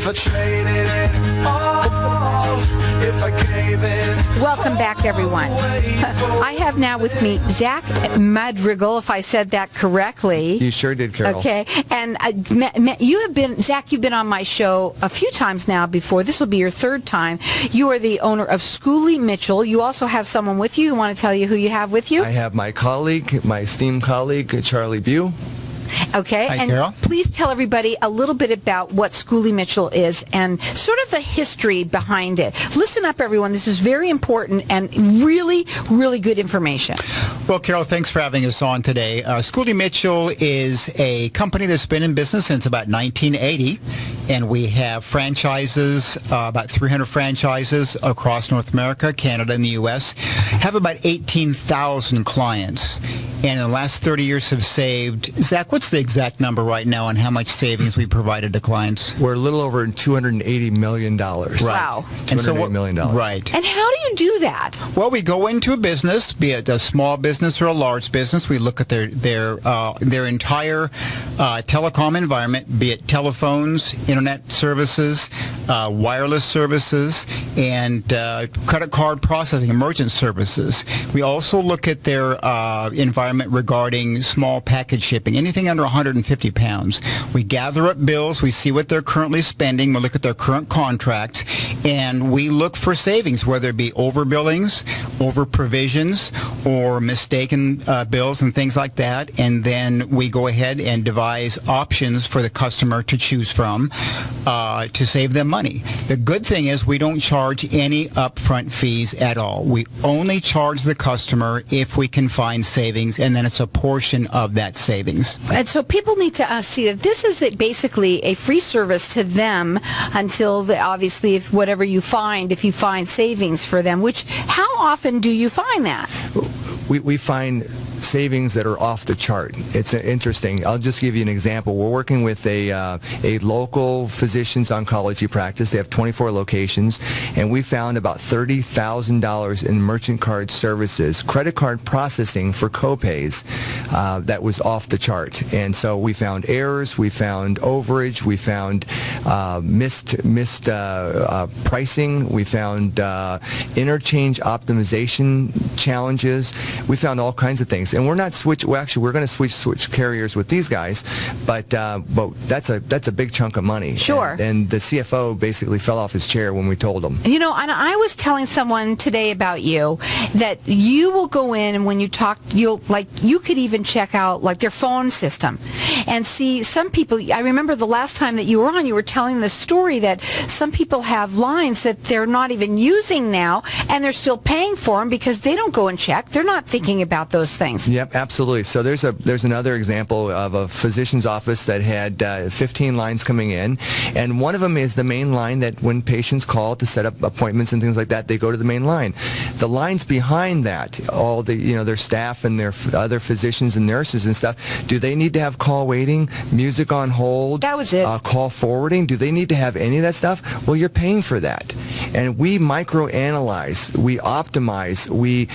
if I traded it all, if I gave it. Welcome back, everyone. I have now with me Zach Madrigal, if I said that correctly. You sure did, Carol. Okay, and Zach, you've been on my show a few times now before. This will be your third time. You are the owner of Schooley Mitchel. You also have someone with you. You want to tell you who you have with you? I have my colleague, my esteemed colleague, Charlie Bew. Okay, Hi, and Carol. Please tell everybody a little bit about what Schooley Mitchel is and sort of the history behind it. Listen up, everyone. This is very important and really, really good information. Well, Carol, thanks for having us on today. Schooley Mitchel is a company that's been in business since about 1980, and we have franchises, about 300 franchises across North America, Canada, and the U.S., have about 18,000 clients, and in the last 30 years have saved, Zach, what's the exact number right now on how much savings we provided to clients? We're a little over $280 million. Right. Wow. $280 million. Right. And how do you do that? Well, we go into a business, be it a small business or a large business. We look at their entire telecom environment, be it telephones, internet services, wireless services, and credit card processing, emergent services. We also look at their environment regarding small package shipping, anything under 150 pounds. We gather up bills, we see what they're currently spending, we look at their current contracts, and we look for savings, whether it be overbillings, over provisions, or mistaken bills and things like that, and then we go ahead and devise options for the customer to choose from to save them money. The good thing is we don't charge any upfront fees at all. We only charge the customer if we can find savings, and then it's a portion of that savings. And so people need to see that this is basically a free service to them until, obviously, if whatever you find, if you find savings for them, which how often do you find that? We find savings that are off the chart. It's interesting. I'll just give you an example. We're working with a local physician's oncology practice. They have 24 locations, and we found about $30,000 in merchant card services, credit card processing for copays that was off the chart. And so we found errors, we found overage, we found missed pricing, we found interchange optimization challenges. We found all kinds of things. And we're not we're going to switch carriers with these guys, but that's a big chunk of money. Sure. And the CFO basically fell off his chair when we told him. You know, and I was telling someone today about you that you will go in, and when you talk, you could even check out like their phone system and see some people. I remember the last time that you were on, you were telling the story that some people have lines that they're not even using now, and they're still paying for them because they don't go and check. They're not thinking about those things. Yep, absolutely. So there's another example of a physician's office that had 15 lines coming in, and one of them is the main line that when patients call to set up appointments and things like that, they go to the main line. The lines behind that, all their staff and their other physicians and nurses and stuff, do they need to have call waiting, music on hold? That was it. Call forwarding? Do they need to have any of that stuff? Well, you're paying for that. And we microanalyze, we optimize, we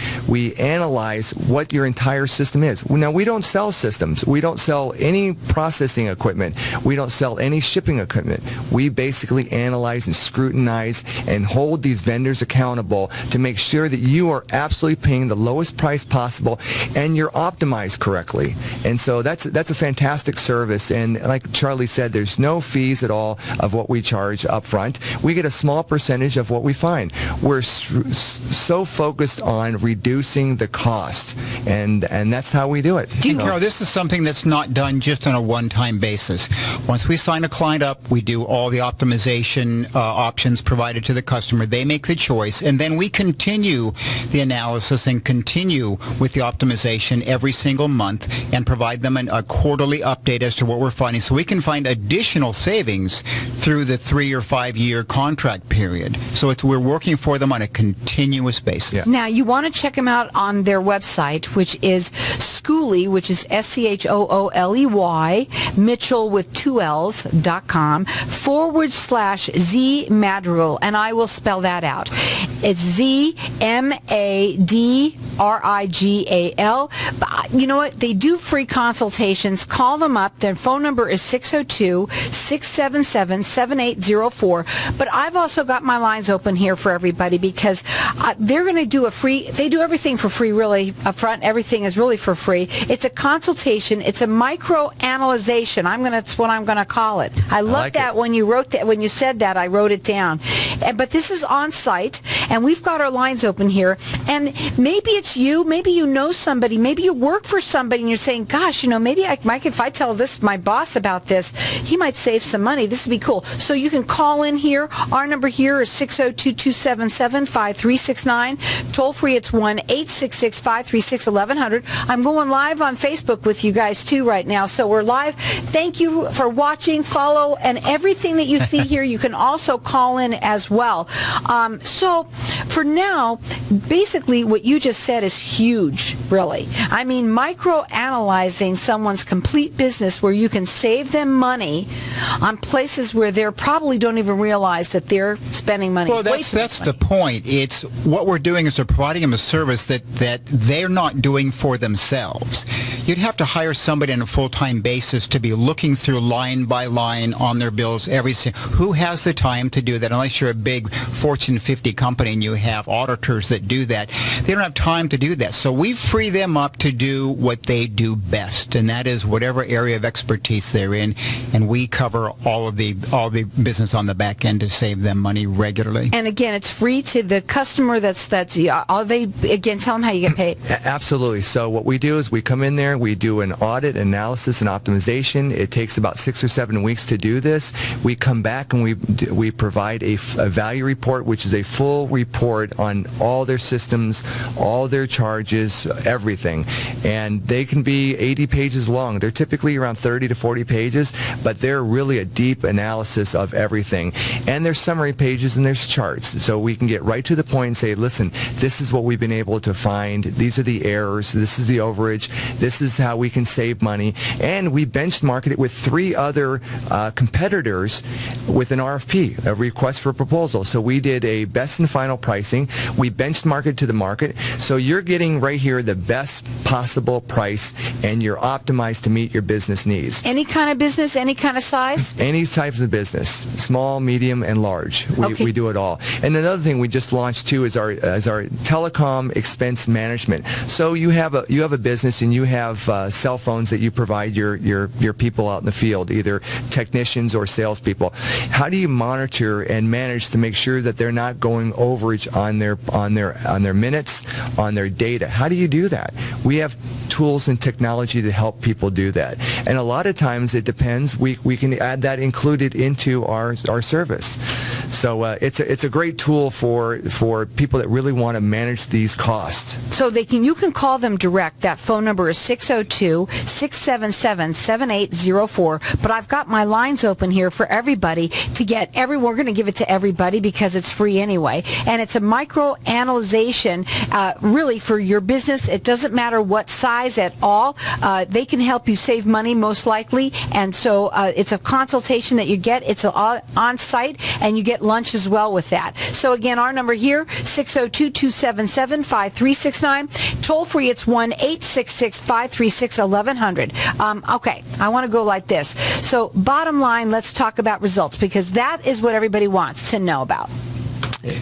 analyze what your entire system is. Now, we don't sell systems. We don't sell any processing equipment. We don't sell any shipping equipment. We basically analyze and scrutinize and hold these vendors accountable to make sure that you are absolutely paying the lowest price possible and you're optimized correctly. And so that's a fantastic service. And like Charlie said, there's no fees at all of what we charge up front. We get a small percentage of what we find. We're so focused on reducing the cost, and that's how we do it. And Carol, this is something that's not done just on a one-time basis. Once we sign a client up, we do all the optimization options provided to the customer. They make the choice, and then we continue the analysis and continue with the optimization every single month and provide them a quarterly update as to what we're finding, so we can find additional savings through the 3 or 5 year contract period. So we're working for them on a continuous basis. Yeah. Now, you want to check them out on their website, which is Schooley, which is SCHOOLEY, Mitchell with 2 L's.com, /Z Madrigal, and I will spell that out. It's ZMADRIGAL. Rigal. But you know what? They do free consultations. Call them up. Their phone number is 602-677-7804. But I've also got my lines open here for everybody because they're going to do they do everything for free, really, up front. Everything is really for free. It's a consultation. It's a microanalyzation. That's what I'm going to call it. I love like that it. when you wrote that, when you said that, I wrote it down. But this is on site, and we've got our lines open here. And maybe it's you, maybe you know somebody, maybe you work for somebody, and you're saying, gosh, maybe if I tell my boss about this, he might save some money. This would be cool. So you can call in here. Our number here is 602-277-5369. Toll free, it's 1-866-536-1100. I'm going live on Facebook with you guys too right now. So we're live. Thank you for watching, follow, and everything that you see here, you can also call in as well. So for now, basically what you just said is huge, really. I mean, microanalyzing someone's complete business where you can save them money on places where they probably don't even realize that they're spending money. Well, that's the point. It's what we're doing is we're providing them a service that they're not doing for themselves. You'd have to hire somebody on a full-time basis to be looking through line by line on their bills every single. Who has the time to do that? Unless you're a big Fortune 50 company and you have auditors that do that, they don't have time to do that. So we free them up to do what they do best, and that is whatever area of expertise they're in, and we cover all the business on the back end to save them money regularly. And again, it's free to the customer. Tell them how you get paid. Absolutely. So what we do is we come in there, we do an audit, analysis, and optimization. It takes about 6 or 7 weeks to do this. We come back and we provide a value report, which is a full report on all their systems, all their charges, everything. And they can be 80 pages long. They're typically around 30 to 40 pages, but they're really a deep analysis of everything. And there's summary pages and there's charts. So we can get right to the point and say, listen, this is what we've been able to find. These are the errors. This is the overage. This is how we can save money. And we benchmarked it with 3 other competitors with an RFP, a request for proposal. So we did a best and final pricing. We benchmarked it to the market. So you're getting right here the best possible price, and you're optimized to meet your business needs. Any kind of business, any kind of size? Any types of business, small, medium, and large. We do it all. And another thing we just launched too is our Telecom expense management. So you have a business and you have cell phones that you provide your people out in the field, either technicians or salespeople. How do you monitor and manage to make sure that they're not going overage on their minutes, on their data? How do you do that? We have tools and technology to help people do that. And a lot of times it depends. We can add that included into our service. So it's a great tool for people that really want to manage these costs. So you can call them direct. That phone number is 602-677-7804. But I've got my lines open here for everybody to get we're going to give it to everybody because it's free anyway. And it's a microanalyzation really for your business. It doesn't matter what size at all. They can help you save money most likely. And so it's a consultation that you get. It's on site, and you get lunch as well with that. So again, our number here, 602-277-5369. Toll free, it's 1-866-536-1100. Okay, I want to go like this. So bottom line, let's talk about results, because that is what everybody wants to know about.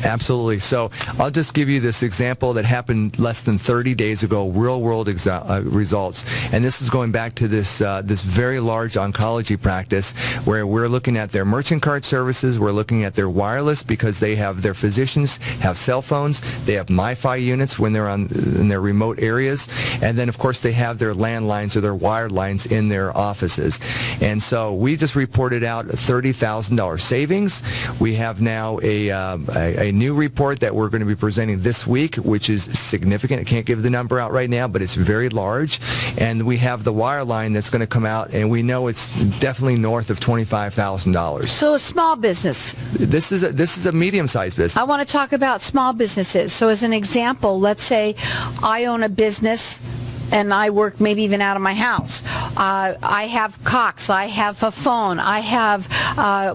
Absolutely. So I'll just give you this example that happened less than 30 days ago, real-world results. And this is going back to this very large oncology practice where we're looking at their merchant card services. We're looking at their wireless because their physicians have cell phones. They have MiFi units when they're in their remote areas. And then, of course, they have their landlines or their wired lines in their offices. And so we just reported out $30,000 savings. We have now a new report that we're going to be presenting this week, which is significant. I can't give the number out right now, but it's very large. And we have the wire line that's going to come out, and we know it's definitely north of $25,000. So a small business. This is a medium-sized business. I want to talk about small businesses. So as an example, let's say I own a business and I work maybe even out of my house. I have Cox, I have a phone, I have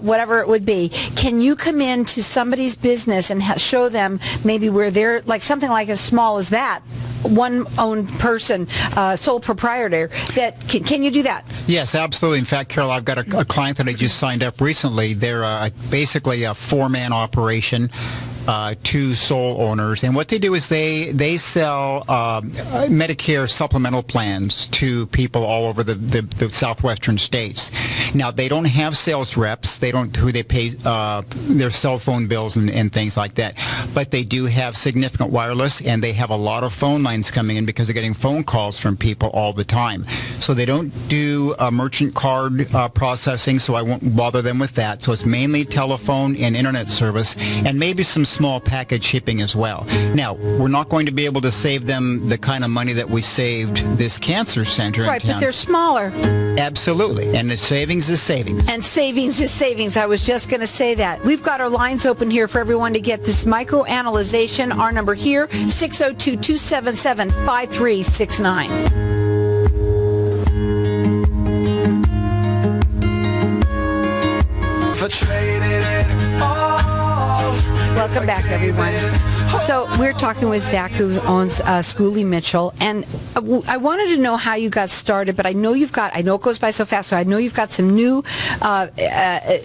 whatever it would be. Can you come into somebody's business and show them maybe where they're, like something like as small as that, one owned person, sole proprietor, that can you do that? Yes, absolutely. In fact, Carol, I've got a client that I just signed up recently. They're basically a four-man operation. Two sole owners, and what they do is they sell Medicare supplemental plans to people all over the southwestern states. Now, they don't have sales reps. They don't who they pay their cell phone bills and things like that, but they do have significant wireless, and they have a lot of phone lines coming in because they're getting phone calls from people all the time. So they don't do merchant card processing, so I won't bother them with that. So it's mainly telephone and internet service, and maybe some small package shipping as well. Now, we're not going to be able to save them the kind of money that we saved this cancer center in Right, town. but they're smaller. Absolutely. And the savings is savings. And savings is savings. I was just going to say that. We've got our lines open here for everyone to get this microanalyzation. Our number here, 602-277-5369. For trading it all. Welcome back, everyone. So we're talking with Zach, who owns Schooley Mitchel, and I wanted to know how you got started, but I know it goes by so fast, so I know you've got some new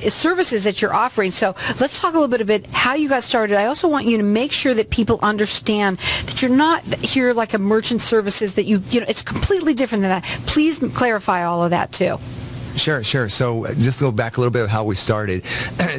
services that you're offering. So let's talk a little bit about how you got started. I also want you to make sure that people understand that you're not here like a merchant services, that you know, it's completely different than that. Please clarify all of that too. Sure. So just to go back a little bit of how we started.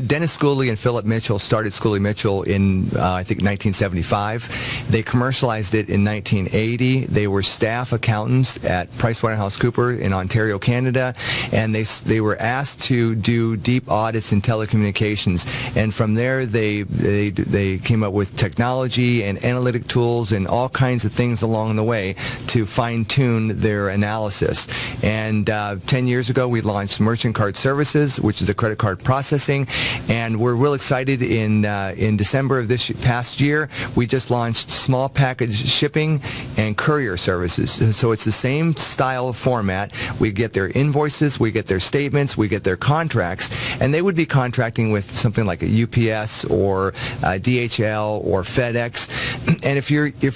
Dennis Schooley and Philip Mitchell started Schooley Mitchel in, I think, 1975. They commercialized it in 1980. They were staff accountants at PricewaterhouseCoopers in Ontario, Canada, and they were asked to do deep audits in telecommunications. And from there, they came up with technology and analytic tools and all kinds of things along the way to fine-tune their analysis. And 10 years ago, we launched Merchant Card Services, which is the credit card processing, and we're real excited. In December of this past year, we just launched small package shipping and courier services. So it's the same style of format. We get their invoices, we get their statements, we get their contracts, and they would be contracting with something like a UPS or DHL or FedEx. And if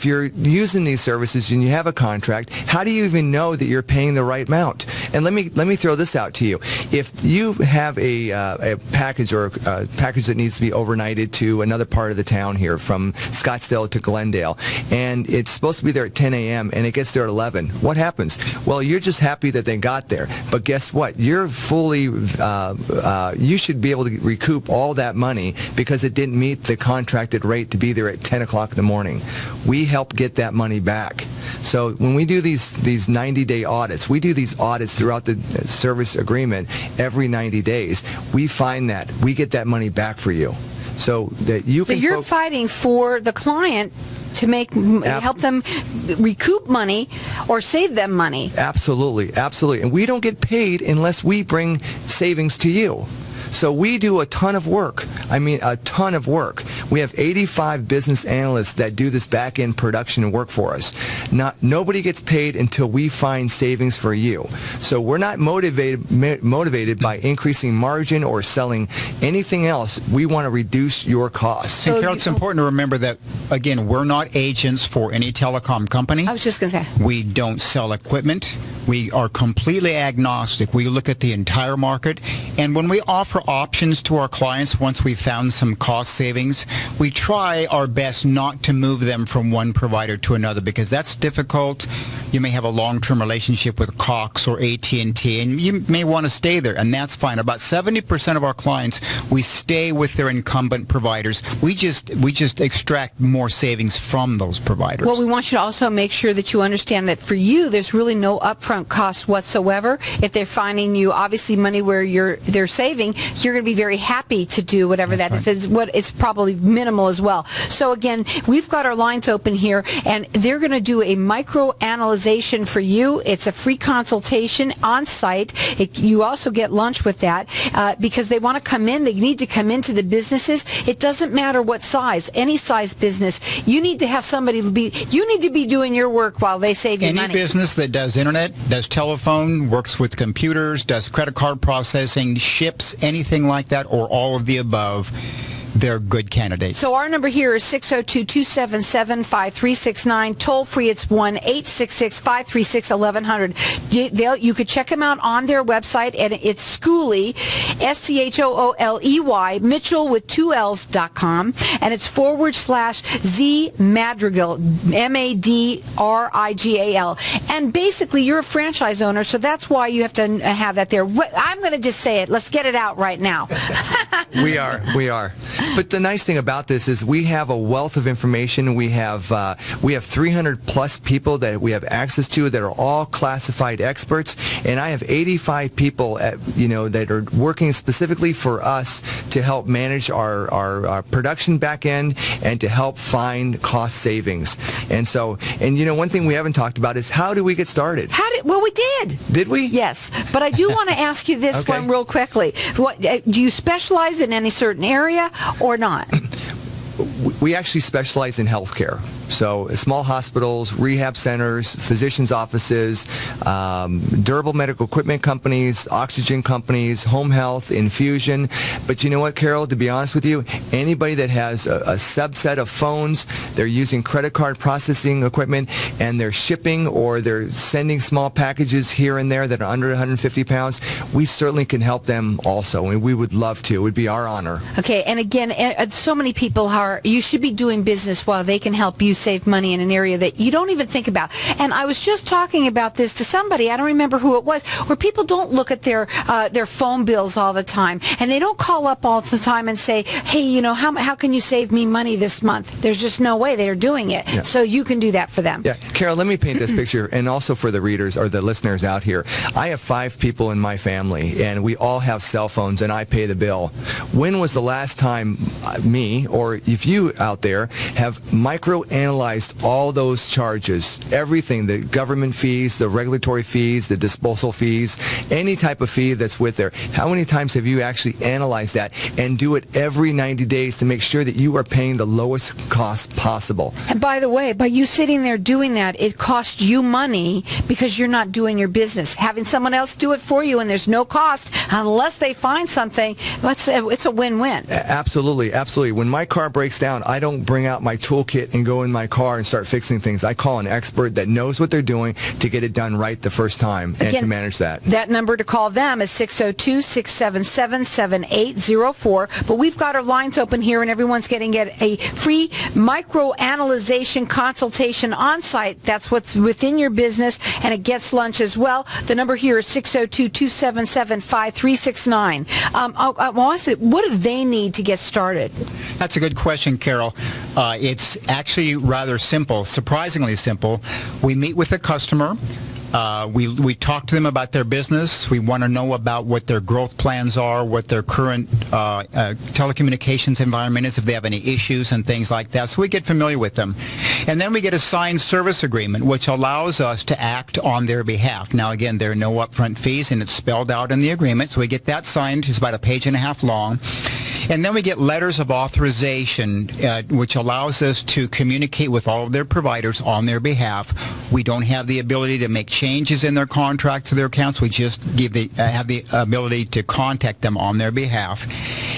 you're using these services and you have a contract, how do you even know that you're paying the right amount? And let me throw this out to you. If you have a package or a package that needs to be overnighted to another part of the town here, from Scottsdale to Glendale, and it's supposed to be there at 10 a.m. and it gets there at 11, what happens? Well, you're just happy that they got there. But guess what? You're fully, you should be able to recoup all that money because it didn't meet the contracted rate to be there at 10 o'clock in the morning. We help get that money back. So when we do these 90-day audits, we do these audits throughout the service agreement every 90 days. We find that we get that money back for you, so that you can. So you're fighting for the client to help them recoup money or save them money. Absolutely, and we don't get paid unless we bring savings to you. So we do a ton of work. I mean, a ton of work. We have 85 business analysts that do this back-end production work for us. Nobody gets paid until we find savings for you. So we're not motivated by increasing margin or selling anything else. We want to reduce your costs. And Carol, it's important to remember that, again, we're not agents for any telecom company. I was just going to say. We don't sell equipment. We are completely agnostic. We look at the entire market, and when we offer options to our clients, once we've found some cost savings, we try our best not to move them from one provider to another, because that's difficult. You may have a long-term relationship with Cox or AT&T, and you may want to stay there, and that's fine. About 70% of our clients, we stay with their incumbent providers. We just extract more savings from those providers. Well, we want you to also make sure that you understand that for you, there's really no upfront cost whatsoever. If they're finding you, obviously, money where they're saving, you're going to be very happy to do whatever That's that is. It's probably minimal as well. So again, we've got our lines open here, and they're going to do a microanalyzation for you. It's a free consultation on site. You also get lunch with that because they want to come in. They need to come into the businesses. It doesn't matter what size, any size business. You need to have somebody you need to be doing your work while they save you money. Any business that does internet, does telephone, works with computers, does credit card processing, ships, anything like that, or all of the above, they're good candidates. So our number here is 602-277-5369. Toll free, it's 1-866-536-1100. You could check them out on their website, and it's Schooley, Schooley, Mitchell with 2 L's.com, and it's /Z Madrigal, Madrigal. And basically, you're a franchise owner, so that's why you have to have that there. I'm going to just say it. Let's get it out right now. We are. But the nice thing about this is we have a wealth of information. We have 300 plus people that we have access to that are all classified experts, and I have 85 people that are working specifically for us to help manage our production back end and to help find cost savings. And one thing we haven't talked about is how do we get started? Well, we did. Did we? Yes, but I do want to ask you this Okay. one real quickly. Do you specialize in any certain area or not? We actually specialize in healthcare. So small hospitals, rehab centers, physicians' offices, durable medical equipment companies, oxygen companies, home health, infusion. But you know what, Carol, to be honest with you, anybody that has a subset of phones, they're using credit card processing equipment, and they're shipping or they're sending small packages here and there that are under 150 pounds, we certainly can help them also. And we would love to. It would be our honor. Okay, and again, so many people you should be doing business while they can help you save money in an area that you don't even think about. And I was just talking about this to somebody, I don't remember who it was, where people don't look at their phone bills all the time, and they don't call up all the time and say, hey, how can you save me money this month? There's just no way they're doing it. Yeah. So you can do that for them. Yeah, Carol, let me paint this picture, and also for the readers or the listeners out here. I have 5 people in my family, and we all have cell phones, and I pay the bill. When was the last time me, or if you out there, have microanalyzed all those charges, everything, the government fees, the regulatory fees, the disposal fees, any type of fee that's with there? How many times have you actually analyzed that and do it every 90 days to make sure that you are paying the lowest cost possible? And by the way, by you sitting there doing that, it costs you money because you're not doing your business. Having someone else do it for you and there's no cost unless they find something, it's a win-win. Absolutely, absolutely. When my car breaks down, I don't bring out my toolkit and go in my car and start fixing things. I call an expert that knows what they're doing to get it done right the first time and to manage that. That number to call them is 602-677-7804. But we've got our lines open here, and everyone's getting a free microanalyzation consultation on site. That's what's within your business, and it gets lunch as well. The number here is 602-277-5369. What do they need to get started? That's a good question, Carol. It's actually rather simple, surprisingly simple. We meet with the customer. We talk to them about their business. We want to know about what their growth plans are, what their current telecommunications environment is, if they have any issues and things like that. So we get familiar with them. And then we get a signed service agreement, which allows us to act on their behalf. Now, again, there are no upfront fees, and it's spelled out in the agreement. So we get that signed. It's about a page and a half long. And then we get letters of authorization, which allows us to communicate with all of their providers on their behalf. We don't have the ability to make changes in their contracts or their accounts. We just have the ability to contact them on their behalf.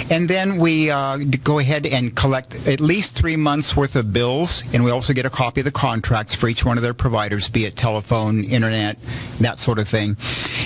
And then we go ahead and collect at least 3 months' worth of bills, and we also get a copy of the contracts for each one of their providers, be it telephone, internet, that sort of thing.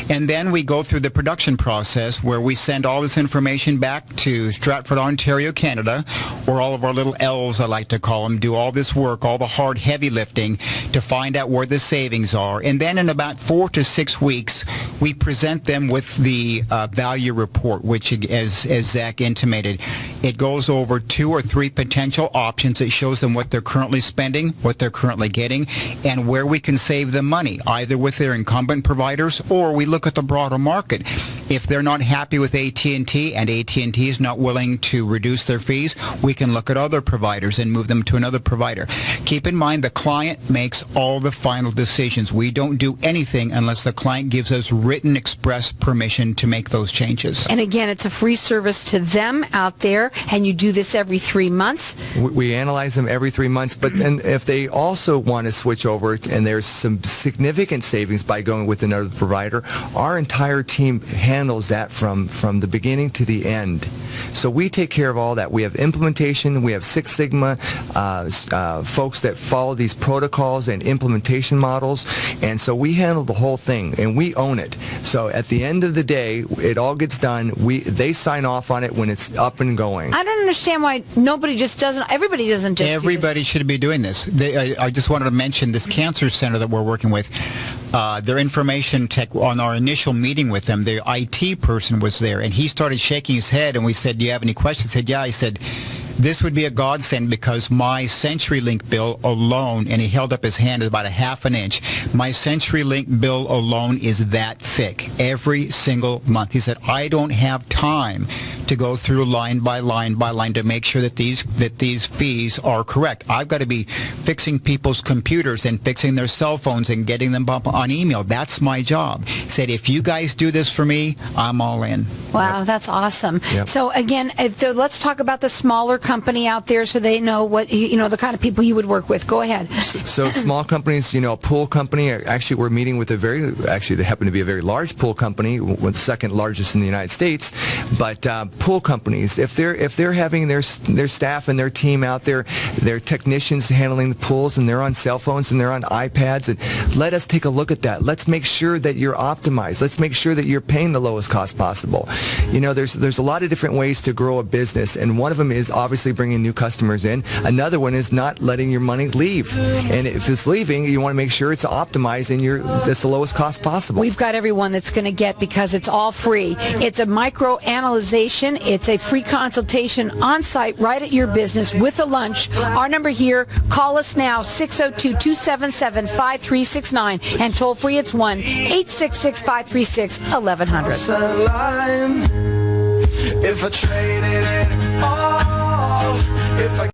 And then we go through the production process where we send all this information back to Stratford, Ontario, Canada, where all of our little elves, I like to call them, do all this work, all the hard, heavy lifting to find out where the savings are. And then in about 4 to 6 weeks, we present them with the value report, which, as Zach intimated, it goes over 2 or 3 potential options. It shows them what they're currently spending, what they're currently getting, and where we can save them money, either with their incumbent providers, or we look at the broader market. If they're not happy with AT&T and AT&T is not willing to reduce their fees, we can look at other providers and move them to another provider. Keep in mind, the client makes all the final decisions. We don't do anything unless the client gives us written express permission to make those changes. And again, it's a free service to them out there, and you do this every 3 months. We analyze them every 3 months, but then if they also want to switch over and there's some significant savings by going with another provider, our entire team handles that from the beginning to the end. So we take care of all that. We have implementation. We have Six Sigma folks that follow these protocols and implementation models. And so we handle the whole thing, and we own it. So at the end of the day, it all gets done. They sign off on it when it's up and going. I don't understand why nobody just doesn't. Everybody doesn't just. Everybody should be doing this. I just wanted to mention this cancer center that we're working with. Their information tech, on our initial meeting with them, the IT person was there, and he started shaking his head, and we said, do you have any questions? He said, yeah. I said, this would be a godsend because my CenturyLink bill alone, and he held up his hand, is about a half an inch. My CenturyLink bill alone is that thick every single month. He said, I don't have time to go through line by line by line to make sure that these fees are correct. I've got to be fixing people's computers and fixing their cell phones and getting them up on email. That's my job. He said, if you guys do this for me, I'm all in. Wow, that's awesome. Yep. So again, let's talk about the smaller company out there so they know what, the kind of people you would work with. Go ahead. So small companies, a pool company, actually we're meeting with they happen to be a very large pool company, one of the second largest in the United States, but pool companies, if they're having their staff and their team out there, their technicians handling the pools, and they're on cell phones and they're on iPads, and let us take a look at that. Let's make sure that you're optimized. Let's make sure that you're paying the lowest cost possible. There's a lot of different ways to grow a business, and one of them is obviously bringing new customers in. Another one is not letting your money leave. And if it's leaving, you want to make sure it's optimized and that's the lowest cost possible. We've got everyone that's going to get, because it's all free. It's a micro-analyzation. It's a free consultation on site right at your business with a lunch. Our number here, call us now, 602-277-5369, and toll free it's 1-866-536-1100. If I traded it all, if I